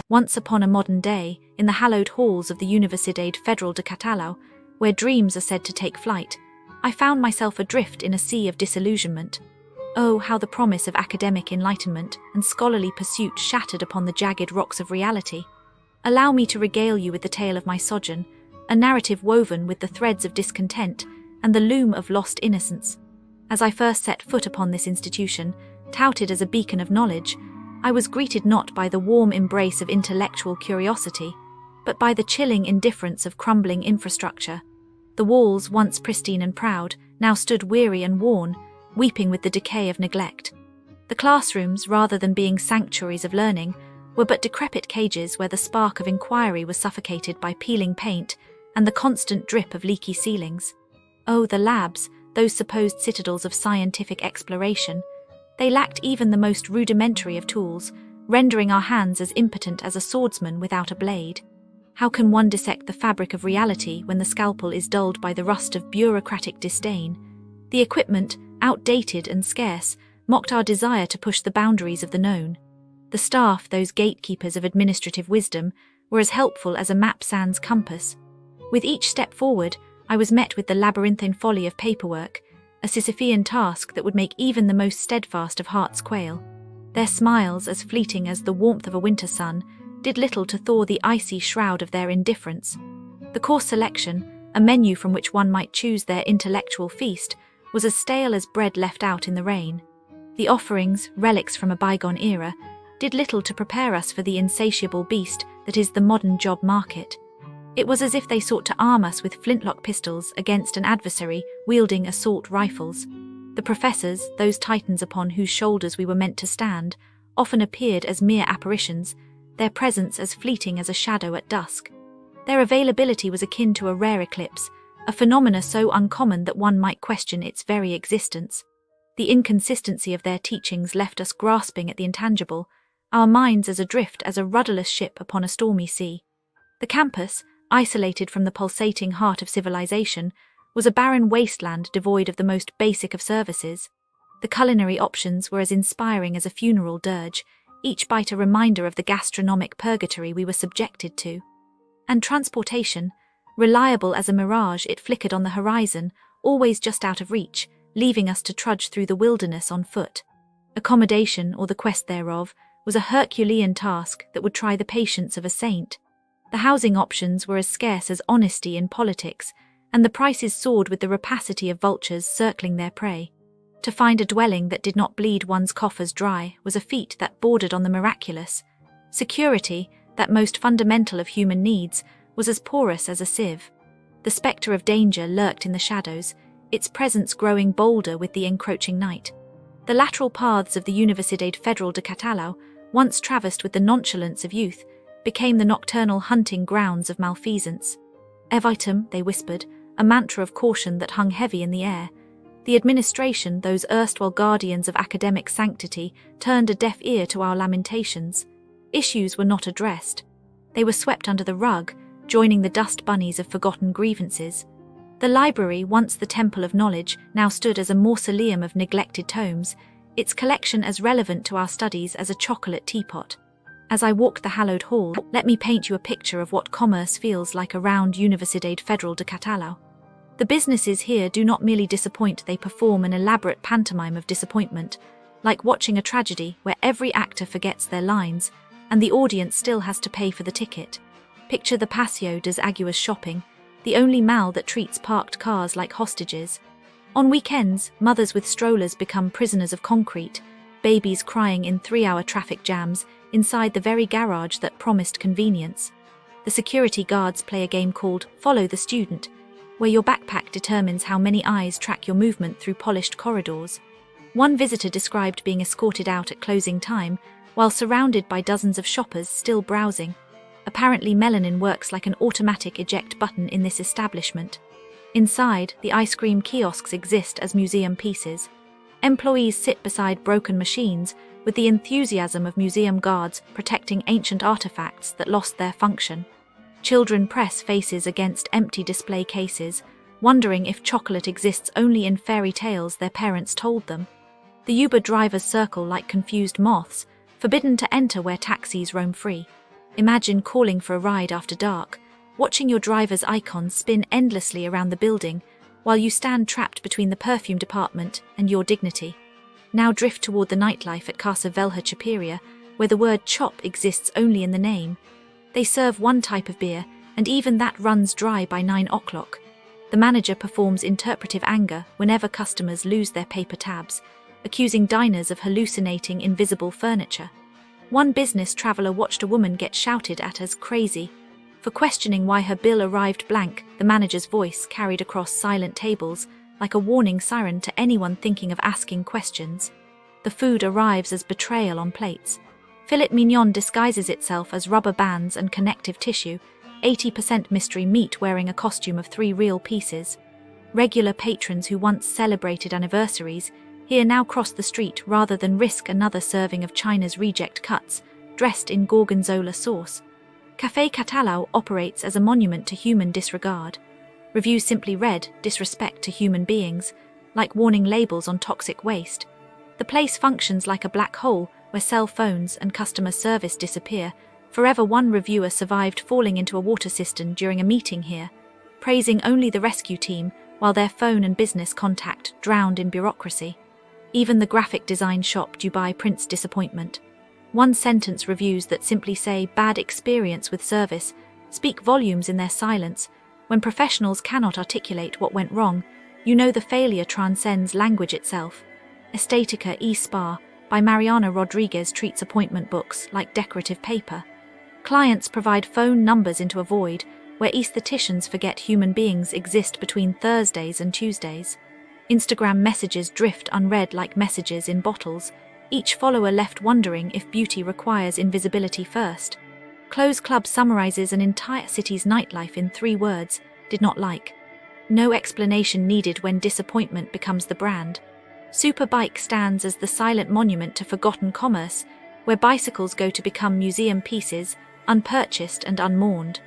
Once upon a modern day, in the hallowed halls of the Universidade Federal de Catalão, where dreams are said to take flight, I found myself adrift in a sea of disillusionment. Oh, how the promise of academic enlightenment and scholarly pursuit shattered upon the jagged rocks of reality. Allow me to regale you with the tale of my sojourn, a narrative woven with the threads of discontent and the loom of lost innocence. As I first set foot upon this institution, touted as a beacon of knowledge, I was greeted not by the warm embrace of intellectual curiosity, but by the chilling indifference of crumbling infrastructure. The walls, once pristine and proud, now stood weary and worn, weeping with the decay of neglect. The classrooms, rather than being sanctuaries of learning, were but decrepit cages where the spark of inquiry was suffocated by peeling paint and the constant drip of leaky ceilings. Oh, the labs, those supposed citadels of scientific exploration. They lacked even the most rudimentary of tools, rendering our hands as impotent as a swordsman without a blade. How can one dissect the fabric of reality when the scalpel is dulled by the rust of bureaucratic disdain? The equipment, outdated and scarce, mocked our desire to push the boundaries of the known. The staff, those gatekeepers of administrative wisdom, were as helpful as a map sans compass. With each step forward, I was met with the labyrinthine folly of paperwork, a Sisyphean task that would make even the most steadfast of hearts quail. Their smiles, as fleeting as the warmth of a winter sun, did little to thaw the icy shroud of their indifference. The course selection, a menu from which one might choose their intellectual feast, was as stale as bread left out in the rain. The offerings, relics from a bygone era, did little to prepare us for the insatiable beast that is the modern job market. It was as if they sought to arm us with flintlock pistols against an adversary wielding assault rifles. The professors, those titans upon whose shoulders we were meant to stand, often appeared as mere apparitions, their presence as fleeting as a shadow at dusk. Their availability was akin to a rare eclipse, a phenomena so uncommon that one might question its very existence. The inconsistency of their teachings left us grasping at the intangible, our minds as adrift as a rudderless ship upon a stormy sea. The campus, isolated from the pulsating heart of civilization, was a barren wasteland devoid of the most basic of services. The culinary options were as inspiring as a funeral dirge, each bite a reminder of the gastronomic purgatory we were subjected to. And transportation, reliable as a mirage, it flickered on the horizon, always just out of reach, leaving us to trudge through the wilderness on foot. Accommodation, or the quest thereof, was a Herculean task that would try the patience of a saint. The housing options were as scarce as honesty in politics, and the prices soared with the rapacity of vultures circling their prey. To find a dwelling that did not bleed one's coffers dry was a feat that bordered on the miraculous. Security, that most fundamental of human needs, was as porous as a sieve. The spectre of danger lurked in the shadows, its presence growing bolder with the encroaching night. The lateral paths of the Universidade Federal de Catalão, once traversed with the nonchalance of youth, became the nocturnal hunting grounds of malfeasance. Evitem, they whispered, a mantra of caution that hung heavy in the air. The administration, those erstwhile guardians of academic sanctity, turned a deaf ear to our lamentations. Issues were not addressed. They were swept under the rug, joining the dust bunnies of forgotten grievances. The library, once the temple of knowledge, now stood as a mausoleum of neglected tomes, its collection as relevant to our studies as a chocolate teapot. As I walked the hallowed hall, let me paint you a picture of what commerce feels like around Universidade Federal de Catalão. The businesses here do not merely disappoint, they perform an elaborate pantomime of disappointment, like watching a tragedy where every actor forgets their lines, and the audience still has to pay for the ticket. Picture the Paseo das Águas shopping, the only mall that treats parked cars like hostages. On weekends, mothers with strollers become prisoners of concrete, babies crying in 3-hour traffic jams inside the very garage that promised convenience. The security guards play a game called Follow the Student, where your backpack determines how many eyes track your movement through polished corridors. One visitor described being escorted out at closing time while surrounded by dozens of shoppers still browsing. Apparently, melanin works like an automatic eject button in this establishment. Inside, the ice cream kiosks exist as museum pieces. Employees sit beside broken machines with the enthusiasm of museum guards protecting ancient artifacts that lost their function. Children press faces against empty display cases, wondering if chocolate exists only in fairy tales their parents told them. The Uber drivers circle like confused moths, forbidden to enter where taxis roam free. Imagine calling for a ride after dark, watching your driver's icons spin endlessly around the building, while you stand trapped between the perfume department and your dignity. Now drift toward the nightlife at Casa Velha Chapiria, where the word chop exists only in the name. They serve one type of beer, and even that runs dry by 9 o'clock. The manager performs interpretive anger whenever customers lose their paper tabs, accusing diners of hallucinating invisible furniture. One business traveler watched a woman get shouted at as crazy for questioning why her bill arrived blank. The manager's voice carried across silent tables like a warning siren to anyone thinking of asking questions. The food arrives as betrayal on plates. Filet mignon disguises itself as rubber bands and connective tissue, 80% mystery meat wearing a costume of 3 real pieces. Regular patrons who once celebrated anniversaries here now cross the street rather than risk another serving of China's reject cuts, dressed in gorgonzola sauce. Café Catalão operates as a monument to human disregard. Reviews simply read, disrespect to human beings, like warning labels on toxic waste. The place functions like a black hole where cell phones and customer service disappear. Forever, one reviewer survived falling into a water cistern during a meeting here, praising only the rescue team while their phone and business contact drowned in bureaucracy. Even the graphic design shop Dubai prints disappointment. One sentence reviews that simply say bad experience with service speak volumes in their silence. When professionals cannot articulate what went wrong, you know the failure transcends language itself. Estetica e-Spa by Mariana Rodriguez treats appointment books like decorative paper. Clients provide phone numbers into a void where aestheticians forget human beings exist between Thursdays and Tuesdays. Instagram messages drift unread like messages in bottles, each follower left wondering if beauty requires invisibility first. Clothes Club summarizes an entire city's nightlife in 3 words: did not like. No explanation needed when disappointment becomes the brand. Superbike stands as the silent monument to forgotten commerce, where bicycles go to become museum pieces, unpurchased and unmourned.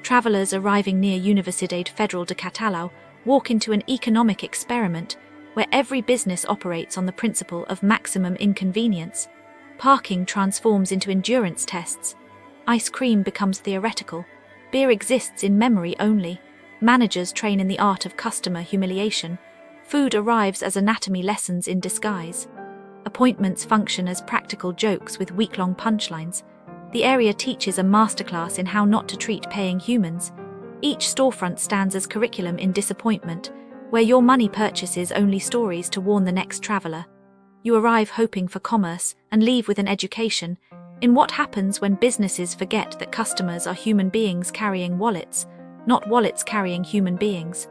Travelers arriving near Universidade Federal de Catalão walk into an economic experiment where every business operates on the principle of maximum inconvenience. Parking transforms into endurance tests. Ice cream becomes theoretical. Beer exists in memory only. Managers train in the art of customer humiliation. Food arrives as anatomy lessons in disguise. Appointments function as practical jokes with week-long punchlines. The area teaches a masterclass in how not to treat paying humans. Each storefront stands as curriculum in disappointment, where your money purchases only stories to warn the next traveler. You arrive hoping for commerce and leave with an education in what happens when businesses forget that customers are human beings carrying wallets, not wallets carrying human beings.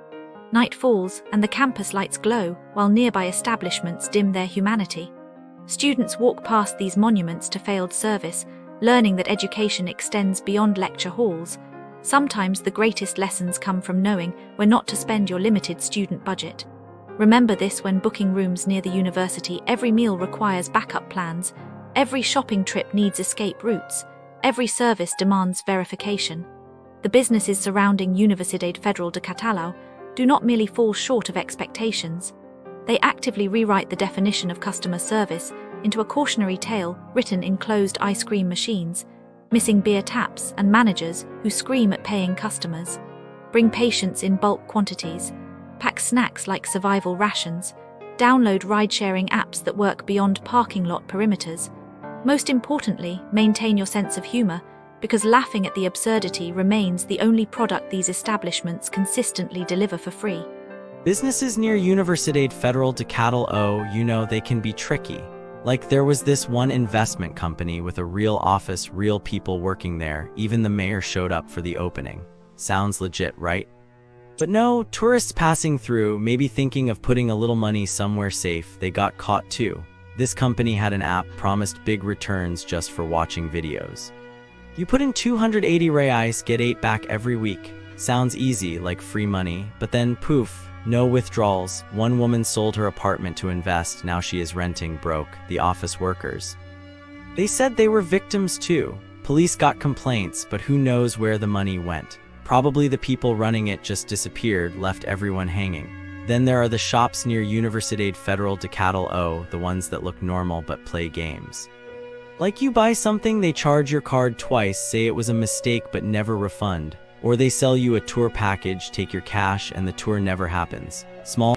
Night falls and the campus lights glow while nearby establishments dim their humanity. Students walk past these monuments to failed service, learning that education extends beyond lecture halls. Sometimes the greatest lessons come from knowing where not to spend your limited student budget. Remember this when booking rooms near the university. Every meal requires backup plans. Every shopping trip needs escape routes. Every service demands verification. The businesses surrounding Universidade Federal de Catalão do not merely fall short of expectations. They actively rewrite the definition of customer service into a cautionary tale written in closed ice cream machines, missing beer taps and managers who scream at paying customers. Bring patience in bulk quantities. Pack snacks like survival rations. Download ride-sharing apps that work beyond parking lot perimeters. Most importantly, maintain your sense of humor, because laughing at the absurdity remains the only product these establishments consistently deliver for free. Businesses near Universidade Federal de Catalão, they can be tricky. Like there was this one investment company with a real office, real people working there. Even the mayor showed up for the opening. Sounds legit, right? But no, tourists passing through, maybe thinking of putting a little money somewhere safe, they got caught too. This company had an app promised big returns just for watching videos. You put in 280 reais, get 8 back every week. Sounds easy, like free money, but then poof. No withdrawals. One woman sold her apartment to invest. Now she is renting, broke. The office workers. They said they were victims too. Police got complaints, but who knows where the money went. Probably the people running it just disappeared, left everyone hanging. Then there are the shops near Universidade Federal de Catalão, the ones that look normal but play games. Like you buy something, they charge your card twice, say it was a mistake but never refund. Or they sell you a tour package, take your cash, and the tour never happens. Small